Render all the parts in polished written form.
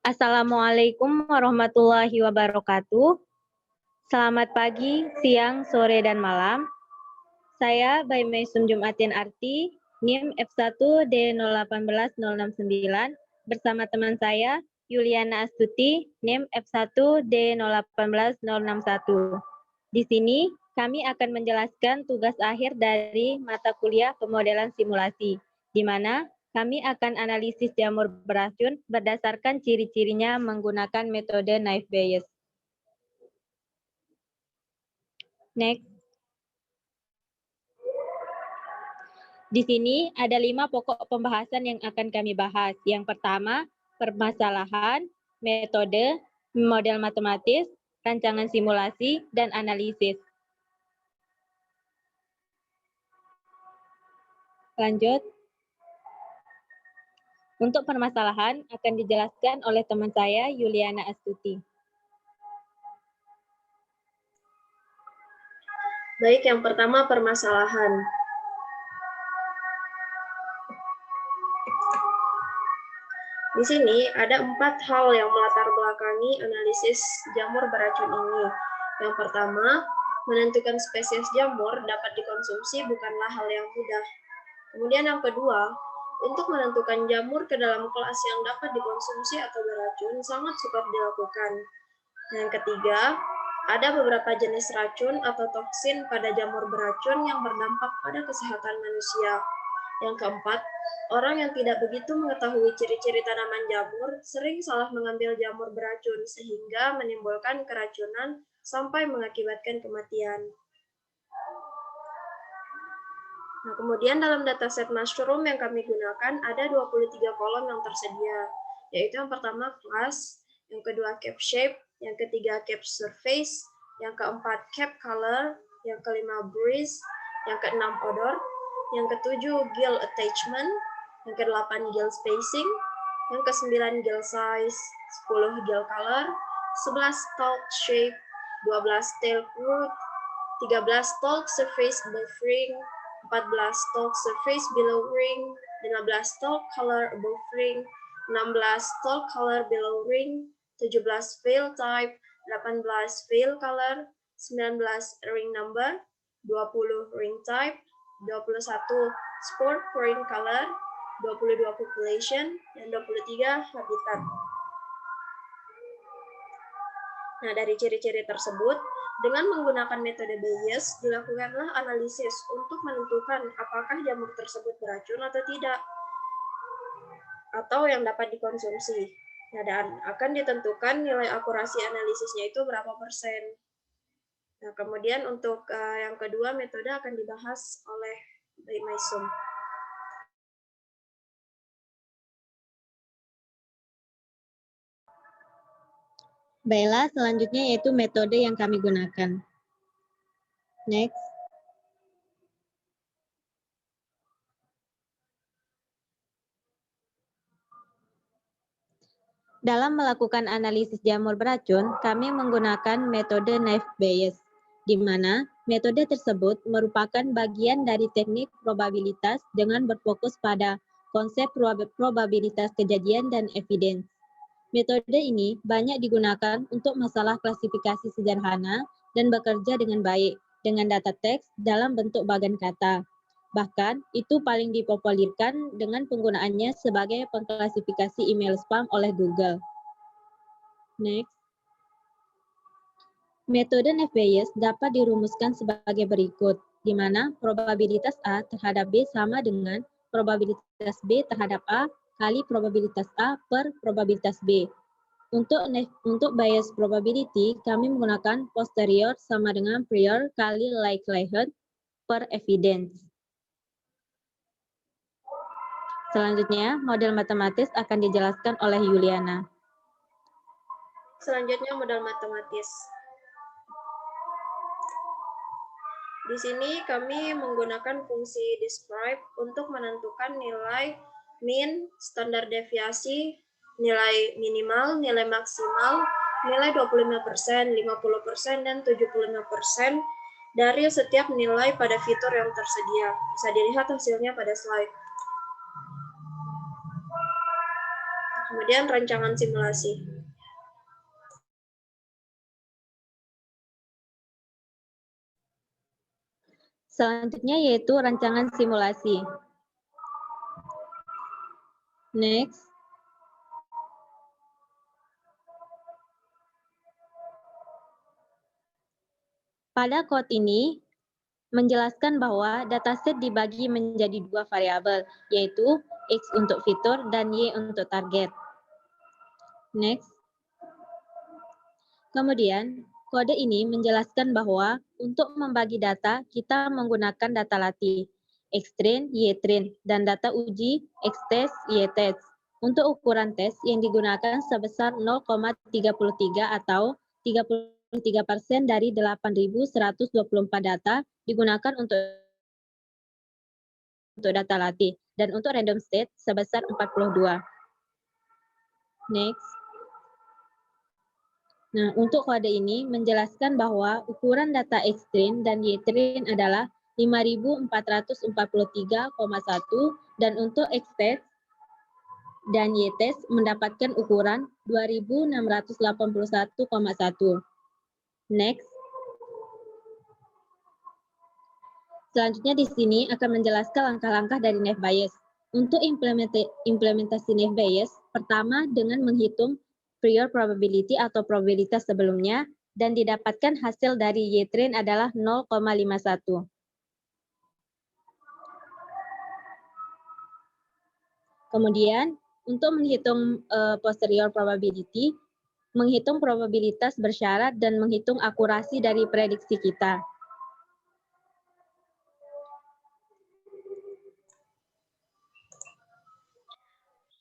Assalamualaikum warahmatullahi wabarakatuh. Selamat pagi, siang, sore, dan malam. Saya Bayi Maisum Jumatin Arti, NIM F1D018069, bersama teman saya Yuliana Astuti, NIM F1D018061. Di sini kami akan menjelaskan tugas akhir dari mata kuliah pemodelan simulasi, di mana kami akan analisis jamur beracun berdasarkan ciri-cirinya menggunakan metode Naive Bayes. Next. Di sini ada 5 pokok pembahasan yang akan kami bahas. Yang pertama, permasalahan, metode, model matematis, rancangan simulasi, dan analisis. Lanjut. Untuk permasalahan akan dijelaskan oleh teman saya, Yuliana Astuti. Baik, yang pertama permasalahan. Di sini ada 4 hal yang melatar belakangi analisis jamur beracun ini. Yang pertama, menentukan spesies jamur dapat dikonsumsi bukanlah hal yang mudah. Kemudian yang kedua, untuk menentukan jamur ke dalam kelas yang dapat dikonsumsi atau beracun sangat sukar dilakukan. Yang ketiga, ada beberapa jenis racun atau toksin pada jamur beracun yang berdampak pada kesehatan manusia. Yang keempat, orang yang tidak begitu mengetahui ciri-ciri tanaman jamur sering salah mengambil jamur beracun sehingga menimbulkan keracunan sampai mengakibatkan kematian. Nah, kemudian dalam dataset mushroom yang kami gunakan ada 23 kolom yang tersedia, yaitu yang pertama class, yang kedua cap shape, yang ketiga cap surface, yang keempat cap color, yang kelima breeze, yang keenam odor, yang ketujuh gill attachment, yang kedelapan gill spacing, yang kesembilan gill size, 10 gill color, 11 stalk shape, 12 tail root, 13 stalk surface buffering, 14 stalk surface below ring, 15 stalk color above ring, 16 stalk color below ring, 17 veil type, 18 veil color, 19 ring number, 20 ring type, 21 sport ring color, 22 population, dan 23 habitat. Nah, dari ciri-ciri tersebut, dengan menggunakan metode Bayes, dilakukanlah analisis untuk menentukan apakah jamur tersebut beracun atau tidak, atau yang dapat dikonsumsi. Nah, dan akan ditentukan nilai akurasi analisisnya itu berapa persen. Nah, kemudian untuk yang kedua, metode akan dibahas oleh Bayi Maisum. Baiklah, selanjutnya yaitu metode yang kami gunakan. Next. Dalam melakukan analisis jamur beracun, kami menggunakan metode Naive Bayes, di mana metode tersebut merupakan bagian dari teknik probabilitas dengan berfokus pada konsep probabilitas kejadian dan evidence. Metode ini banyak digunakan untuk masalah klasifikasi sederhana dan bekerja dengan baik dengan data teks dalam bentuk bagan kata. Bahkan, itu paling dipopulerkan dengan penggunaannya sebagai pengklasifikasi email spam oleh Google. Next. Metode Naive Bayes dapat dirumuskan sebagai berikut, di mana probabilitas A terhadap B sama dengan probabilitas B terhadap A kali probabilitas A per probabilitas B. Untuk Bayes probability, kami menggunakan posterior sama dengan prior kali likelihood per evidence. Selanjutnya, model matematis akan dijelaskan oleh Yuliana. Selanjutnya model matematis. Di sini kami menggunakan fungsi describe untuk menentukan nilai mean, standar deviasi, nilai minimal, nilai maksimal, nilai 25%, 50%, dan 75% dari setiap nilai pada fitur yang tersedia. Bisa dilihat hasilnya pada slide. Kemudian rancangan simulasi. Selanjutnya yaitu rancangan simulasi. Next. Pada code ini menjelaskan bahwa dataset dibagi menjadi dua variabel, yaitu X untuk fitur dan Y untuk target. Next. Kemudian, kode ini menjelaskan bahwa untuk membagi data, kita menggunakan data latih, X-train, Y-train, dan data uji, X-test, Y-test. Untuk ukuran tes yang digunakan sebesar 0,33 atau 33% dari 8.124 data digunakan untuk data latih, dan untuk random state sebesar 42. Next. Nah, untuk kode ini menjelaskan bahwa ukuran data X-train dan Y-train adalah 5.443,1 dan untuk X-test dan Y-test mendapatkan ukuran 2.681,1. Next. Selanjutnya di sini akan menjelaskan langkah-langkah dari naive Bayes. Untuk implementasi naive Bayes, pertama dengan menghitung prior probability atau probabilitas sebelumnya dan didapatkan hasil dari Y-train adalah 0,51. Kemudian untuk menghitung posterior probability, menghitung probabilitas bersyarat dan menghitung akurasi dari prediksi kita.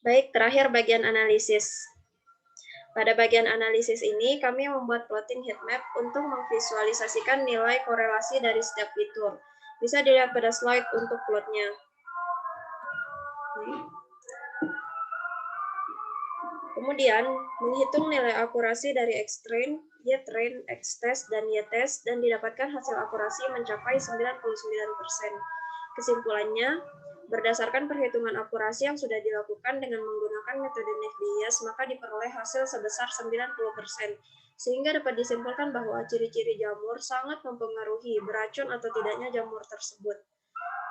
Baik, terakhir bagian analisis. Pada bagian analisis ini, kami membuat plotting heat map untuk memvisualisasikan nilai korelasi dari setiap fitur. Bisa dilihat pada slide untuk plotnya. Kemudian, menghitung nilai akurasi dari X-train, Y-train, X-test, dan Y-test, dan didapatkan hasil akurasi mencapai 99%. Kesimpulannya, berdasarkan perhitungan akurasi yang sudah dilakukan dengan menggunakan metode naive Bayes, maka diperoleh hasil sebesar 90%, sehingga dapat disimpulkan bahwa ciri-ciri jamur sangat mempengaruhi beracun atau tidaknya jamur tersebut.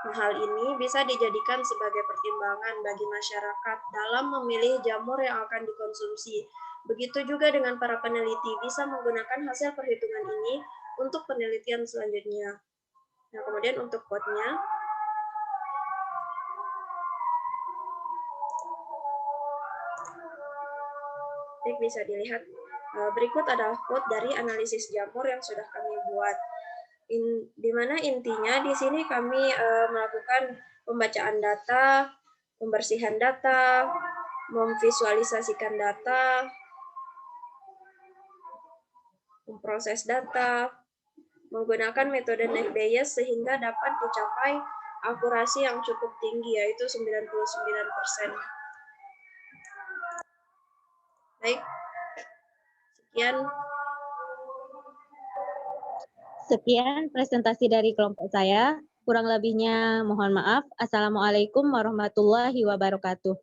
Nah, hal ini bisa dijadikan sebagai pertimbangan bagi masyarakat dalam memilih jamur yang akan dikonsumsi. Begitu juga dengan para peneliti bisa menggunakan hasil perhitungan ini untuk penelitian selanjutnya. Nah, kemudian untuk quote-nya, bisa dilihat. Berikut adalah quote dari analisis jamur yang sudah kami buat. Di mana intinya di sini kami melakukan pembacaan data, pembersihan data, memvisualisasikan data, memproses data, menggunakan metode naive Bayes sehingga dapat dicapai akurasi yang cukup tinggi, yaitu 99%. Baik, Sekian presentasi dari kelompok saya. Kurang lebihnya mohon maaf. Assalamualaikum warahmatullahi wabarakatuh.